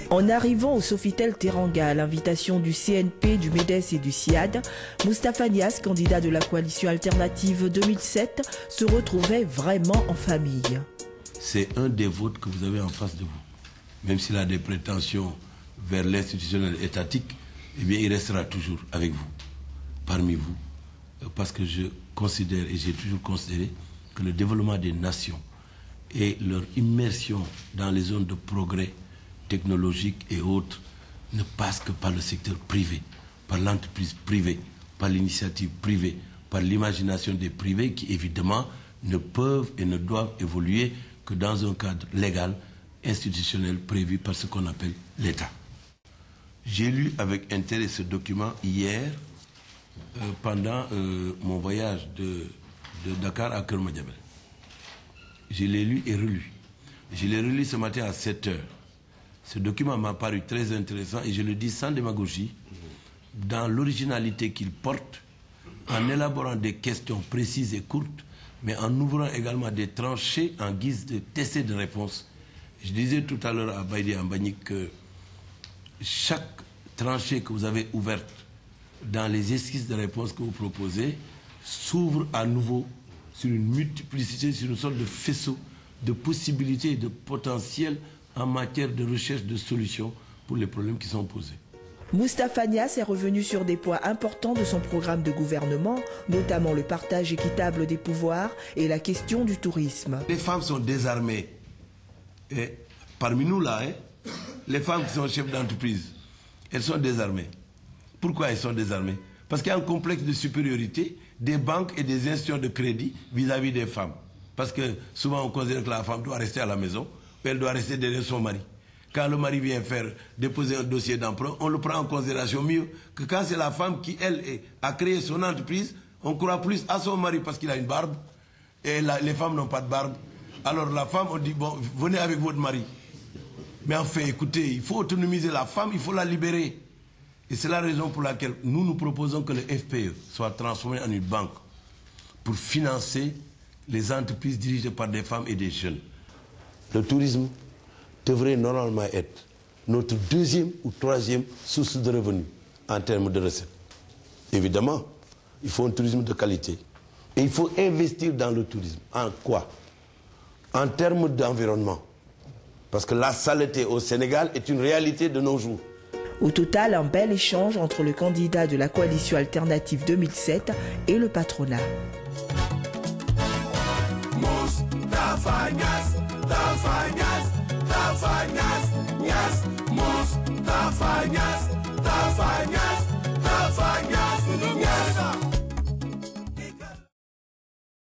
En arrivant au Sofitel Teranga à l'invitation du CNP, du MEDES et du SIAD, Moustapha Niasse, candidat de la coalition alternative 2007, se retrouvait vraiment en famille. C'est un des vôtres que vous avez en face de vous. Même s'il a des prétentions vers l'institutionnel étatique, eh bien il restera toujours avec vous, parmi vous. Parce que je considère, et j'ai toujours considéré, que le développement des nations et leur immersion dans les zones de progrès technologiques et autres ne passe que par le secteur privé, par l'entreprise privée, par l'initiative privée, par l'imagination des privés qui évidemment ne peuvent et ne doivent évoluer que dans un cadre légal, institutionnel prévu par ce qu'on appelle l'État. J'ai lu avec intérêt ce document hier pendant mon voyage de Dakar à Keur Madiabel. Je l'ai lu et relu. Je l'ai relu ce matin à 7 heures. Ce document m'a paru très intéressant et je le dis sans démagogie, dans l'originalité qu'il porte, en élaborant des questions précises et courtes, mais en ouvrant également des tranchées en guise de tester de réponse. Je disais tout à l'heure à Baïdi Ambani que chaque tranchée que vous avez ouverte dans les esquisses de réponse que vous proposez s'ouvre à nouveau sur une multiplicité, sur une sorte de faisceau de possibilités et de potentiels en matière de recherche de solutions pour les problèmes qui sont posés. Moustapha Niasse est revenu sur des points importants de son programme de gouvernement, notamment le partage équitable des pouvoirs et la question du tourisme. Les femmes sont désarmées. Et parmi nous là, les femmes qui sont chefs d'entreprise, elles sont désarmées. Pourquoi elles sont désarmées? Parce qu'il y a un complexe de supériorité des banques et des institutions de crédit vis-à-vis des femmes. Parce que souvent on considère que la femme doit rester à la maison, elle doit rester derrière son mari. Quand le mari vient déposer un dossier d'emprunt, on le prend en considération mieux que quand c'est la femme qui, elle, a créé son entreprise, on croit plus à son mari parce qu'il a une barbe, et les femmes n'ont pas de barbe. Alors la femme, on dit, bon, venez avec votre mari. Mais enfin, écoutez, il faut autonomiser la femme, il faut la libérer. Et c'est la raison pour laquelle nous proposons que le FPE soit transformé en une banque pour financer les entreprises dirigées par des femmes et des jeunes. Le tourisme devrait normalement être notre deuxième ou troisième source de revenus en termes de recettes. Évidemment, il faut un tourisme de qualité. Et il faut investir dans le tourisme. En quoi? En termes d'environnement. Parce que la saleté au Sénégal est une réalité de nos jours. Au total, un bel échange entre le candidat de la coalition alternative 2007 et le patronat. Moustapha Niasse,